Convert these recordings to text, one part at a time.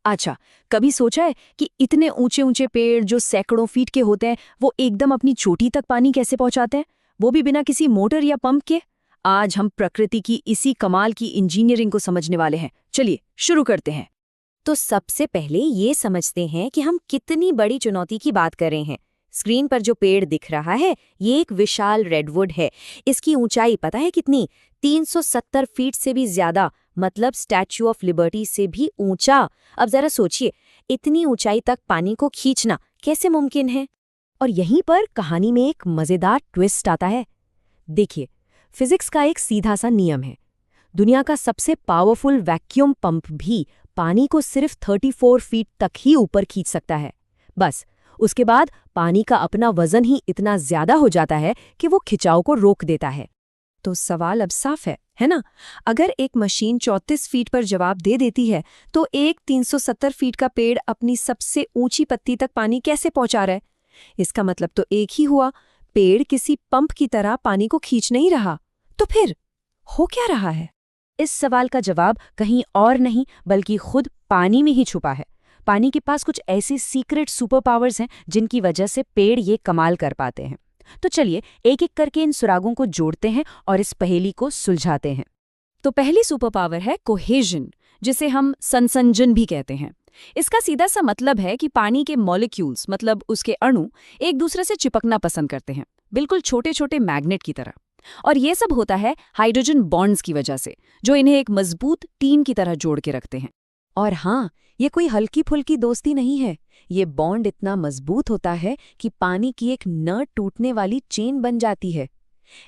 अच्छा, कभी सोचा है कि इतने ऊंचे ऊंचे पेड़ जो सैकड़ों फीट के होते हैं, वो एकदम अपनी चोटी तक पानी कैसे पहुंचाते हैं, वो भी बिना किसी मोटर या पंप के? आज हम प्रकृति की इसी कमाल की इंजीनियरिंग को समझने वाले हैं। चलिए शुरू करते हैं। तो सबसे पहले ये समझते हैं कि हम कितनी बड़ी चुनौती की बात कर रहे हैं। स्क्रीन पर जो पेड़ दिख रहा है ये एक विशाल रेडवुड है। इसकी ऊंचाई पता है कितनी? 370 फीट से भी ज्यादा, मतलब स्टैच्यू ऑफ लिबर्टी से भी ऊंचा। अब जरा सोचिए, इतनी ऊंचाई तक पानी को खींचना कैसे मुमकिन है? और यहीं पर कहानी में एक मजेदार ट्विस्ट आता है। देखिए, फिजिक्स का एक सीधा सा नियम है। दुनिया का सबसे पावरफुल वैक्यूम पंप भी पानी को सिर्फ 34 फीट तक ही ऊपर खींच सकता है। बस उसके बाद पानी का अपना वजन ही इतना ज्यादा हो जाता है कि वो खिंचाव को रोक देता है। तो सवाल अब साफ है ना? अगर एक मशीन 34 फीट पर जवाब दे देती है, तो एक 370 फीट का पेड़ अपनी सबसे ऊंची पत्ती तक पानी कैसे पहुंचा रहा है? इसका मतलब तो एक ही हुआ, पेड़ किसी पंप की तरह पानी को खींच नहीं रहा। तो फिर हो क्या रहा है? इस सवाल का जवाब कहीं और नहीं बल्कि खुद पानी में ही छुपा है। पानी के पास कुछ ऐसे सीक्रेट सुपर पावर्स हैं जिनकी वजह से पेड़ ये कमाल कर पाते हैं। तो चलिए एक एक करके इन सुरागों को जोड़ते हैं और इस पहेली को सुलझाते हैं। तो पहली सुपर पावर है कोहेजन, जिसे हम संसंजन भी कहते हैं। इसका सीधा सा मतलब है कि पानी के मॉलिक्यूल्स, मतलब उसके अणु, एक दूसरे से चिपकना पसंद करते हैं, बिल्कुल छोटे छोटे मैग्नेट की तरह। और ये सब होता है हाइड्रोजन बॉन्ड्स की वजह से, जो इन्हें एक मजबूत टीम की तरह जोड़ के रखते हैं। और हाँ, ये कोई हल्की फुल्की दोस्ती नहीं है। ये बॉन्ड इतना मजबूत होता है कि पानी की एक न टूटने वाली चेन बन जाती है।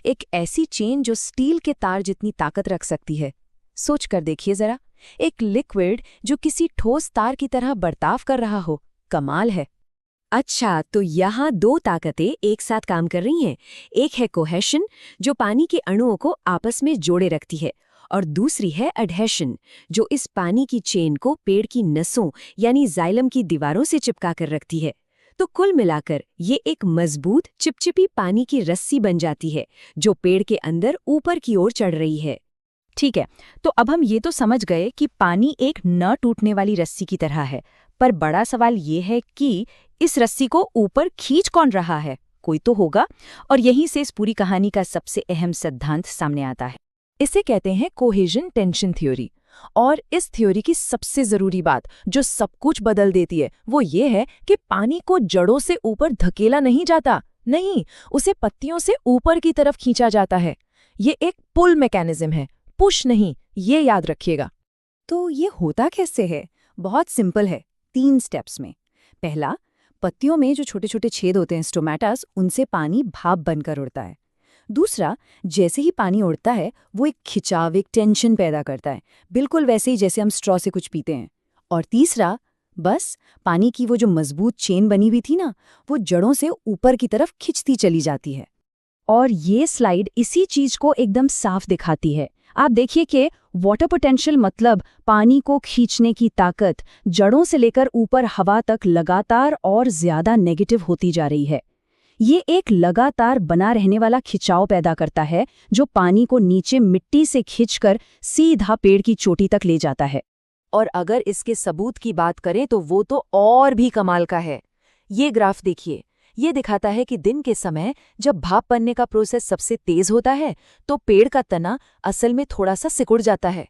एक ऐसी चेन जो स्टील के तार जितनी ताकत रख सकती है। सोच कर देखिए जरा, एक लिक्विड जो किसी ठोस तार की तरह बर्ताव कर रहा हो। कमाल है। अच्छा, तो यहाँ दो ताकतें एक साथ काम कर रही हैं। एक है कोहेशन, जो पानी के अणुओं को आपस में जोड़े रखती है, और दूसरी है एडहेशन, जो इस पानी की चेन को पेड़ की नसों यानी जाइलम की दीवारों से चिपका कर रखती है। तो कुल मिलाकर ये एक मजबूत चिपचिपी पानी की रस्सी बन जाती है, जो पेड़ के अंदर ऊपर की ओर चढ़ रही है। ठीक है, तो अब हम ये तो समझ गए कि पानी एक न टूटने वाली रस्सी की तरह है, पर बड़ा सवाल ये है कि इस रस्सी को ऊपर खींच कौन रहा है? कोई तो होगा। और यहीं से इस पूरी कहानी का सबसे अहम सिद्धांत सामने आता है। इसे कहते हैं कोहेजन टेंशन थ्योरी। और इस थ्योरी की सबसे जरूरी बात, जो सब कुछ बदल देती है, वो ये है कि पानी को जड़ों से ऊपर धकेला नहीं जाता। नहीं, उसे पत्तियों से ऊपर की तरफ खींचा जाता है। ये एक पुल मैकेनिज्म है, पुश नहीं, ये याद रखिएगा। तो ये होता कैसे है? बहुत सिंपल है, 3 स्टेप्स में। पहला, पत्तियों में जो छोटे छोटे छेद होते हैं स्टोमेटास, उनसे पानी भाप बनकर उड़ता है। दूसरा, जैसे ही पानी उड़ता है वो एक खिंचाव, एक टेंशन पैदा करता है, बिल्कुल वैसे ही जैसे हम स्ट्रॉ से कुछ पीते हैं। और तीसरा, बस पानी की वो जो मजबूत चेन बनी हुई थी ना, वो जड़ों से ऊपर की तरफ खिंचती चली जाती है। और ये स्लाइड इसी चीज को एकदम साफ दिखाती है। आप देखिए कि वाटर पोटेंशियल, मतलब पानी को खींचने की ताकत, जड़ों से लेकर ऊपर हवा तक लगातार और ज्यादा नेगेटिव होती जा रही है। ये एक लगातार बना रहने वाला खिंचाव पैदा करता है, जो पानी को नीचे मिट्टी से खींचकर सीधा पेड़ की चोटी तक ले जाता है। और अगर इसके सबूत की बात करें तो वो तो और भी कमाल का है। ये ग्राफ देखिए, ये दिखाता है कि दिन के समय जब भाप बनने का प्रोसेस सबसे तेज होता है, तो पेड़ का तना असल में थोड़ा सा सिकुड़ जाता है।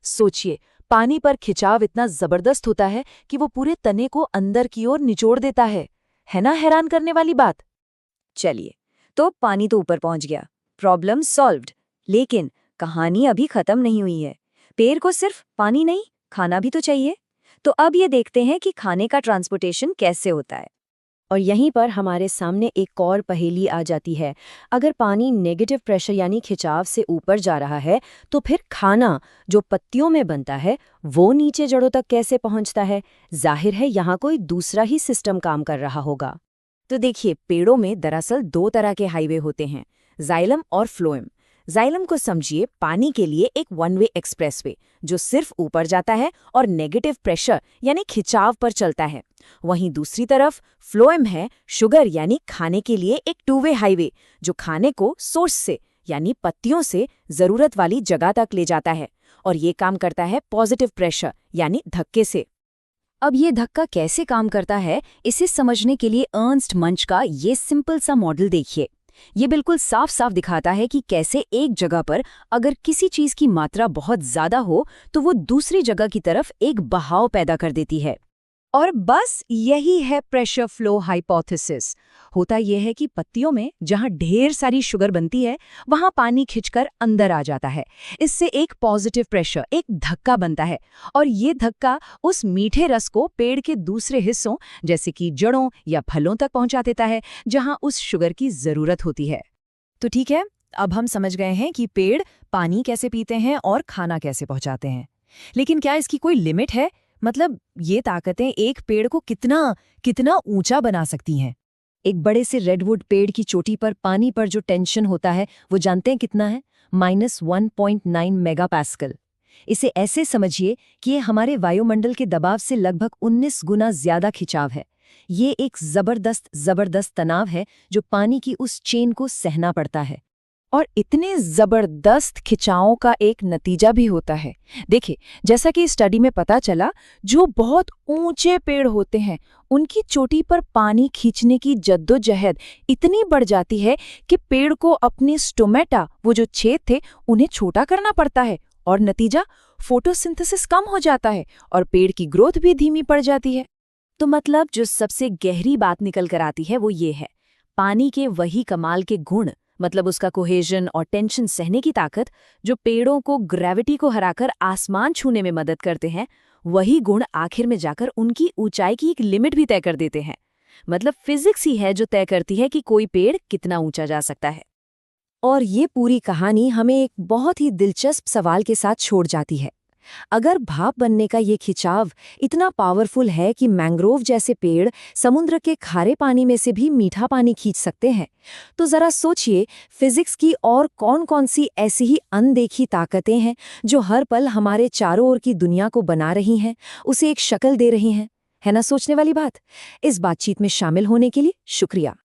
सोचिए, पानी पर खिंचाव इतना जबरदस्त होता है कि वो पूरे तने को अंदर की ओर निचोड़ देता है ना हैरान करने वाली बात? चलिए, तो पानी तो ऊपर पहुंच गया, प्रॉब्लम सॉल्व्ड। लेकिन कहानी अभी खत्म नहीं हुई है। पेड़ को सिर्फ पानी नहीं, खाना भी तो चाहिए। तो अब ये देखते हैं कि खाने का ट्रांसपोर्टेशन कैसे होता है। और यहीं पर हमारे सामने एक और पहेली आ जाती है। अगर पानी नेगेटिव प्रेशर यानी खिंचाव से ऊपर जा रहा है, तो फिर खाना जो पत्तियों में बनता है वो नीचे जड़ों तक कैसे पहुंचता है? जाहिर है यहाँ कोई दूसरा ही सिस्टम काम कर रहा होगा। तो देखिए, पेड़ों में दरअसल 2 तरह के हाईवे होते हैं, जाइलम और फ्लोएम। जाइलम को समझिए पानी के लिए एक वन वे एक्सप्रेसवे, जो सिर्फ ऊपर जाता है और नेगेटिव प्रेशर यानी खिंचाव पर चलता है। वहीं दूसरी तरफ फ्लोएम है शुगर यानी खाने के लिए एक 2 वे हाईवे, जो खाने को सोर्स से यानी पत्तियों से जरूरत वाली जगह तक ले जाता है। और ये काम करता है पॉजिटिव प्रेशर यानी धक्के से। अब ये धक्का कैसे काम करता है, इसे समझने के लिए अर्न्स्ट मंच का ये सिंपल सा मॉडल देखिए। ये बिल्कुल साफ साफ दिखाता है कि कैसे एक जगह पर अगर किसी चीज की मात्रा बहुत ज्यादा हो तो वो दूसरी जगह की तरफ एक बहाव पैदा कर देती है। और बस यही है प्रेशर फ्लो हाइपोथेसिस। होता यह है कि पत्तियों में जहां ढेर सारी शुगर बनती है वहां पानी खिंचकर अंदर आ जाता है। इससे एक पॉजिटिव प्रेशर, एक धक्का बनता है, और ये धक्का उस मीठे रस को पेड़ के दूसरे हिस्सों जैसे कि जड़ों या फलों तक पहुंचा देता है जहां उस शुगर की जरूरत होती है। तो ठीक है, अब हम समझ गए हैं कि पेड़ पानी कैसे पीते हैं और खाना कैसे पहुंचाते हैं। लेकिन क्या इसकी कोई लिमिट है? मतलब ये ताकतें एक पेड़ को कितना ऊंचा बना सकती हैं? एक बड़े से रेडवुड पेड़ की चोटी पर पानी पर जो टेंशन होता है वो जानते हैं कितना है? -1.9 मेगापास्कल। इसे ऐसे समझिए कि ये हमारे वायुमंडल के दबाव से लगभग 19 गुना ज्यादा खिंचाव है। ये एक जबरदस्त तनाव है जो पानी की उस चेन को सहना पड़ता है। और इतने जबरदस्त खिंचावों का एक नतीजा भी होता है। देखिए, जैसा कि स्टडी में पता चला, जो बहुत ऊंचे पेड़ होते हैं उनकी चोटी पर पानी खींचने की जद्दोजहद इतनी बढ़ जाती है कि पेड़ को अपने स्टोमेटा, वो जो छेद थे, उन्हें छोटा करना पड़ता है, और नतीजा फोटोसिंथेसिस कम हो जाता है और पेड़ की ग्रोथ भी धीमी पड़ जाती है। तो मतलब जो सबसे गहरी बात निकल कर आती है वो ये है, पानी के वही कमाल के गुण, मतलब उसका कोहेजन और टेंशन सहने की ताकत, जो पेड़ों को ग्रेविटी को हराकर आसमान छूने में मदद करते हैं, वही गुण आखिर में जाकर उनकी ऊंचाई की एक लिमिट भी तय कर देते हैं। मतलब फिजिक्स ही है जो तय करती है कि कोई पेड़ कितना ऊंचा जा सकता है। और ये पूरी कहानी हमें एक बहुत ही दिलचस्प सवाल के साथ छोड़ जाती है। अगर भाप बनने का ये खिंचाव इतना पावरफुल है कि मैंग्रोव जैसे पेड़ समुद्र के खारे पानी में से भी मीठा पानी खींच सकते हैं, तो जरा सोचिए फिजिक्स की और कौन-कौन सी ऐसी ही अनदेखी ताकतें हैं जो हर पल हमारे चारों ओर की दुनिया को बना रही हैं, उसे एक शक्ल दे रही हैं। है ना सोचने वाली बात? इस बातचीत में शामिल होने के लिए शुक्रिया।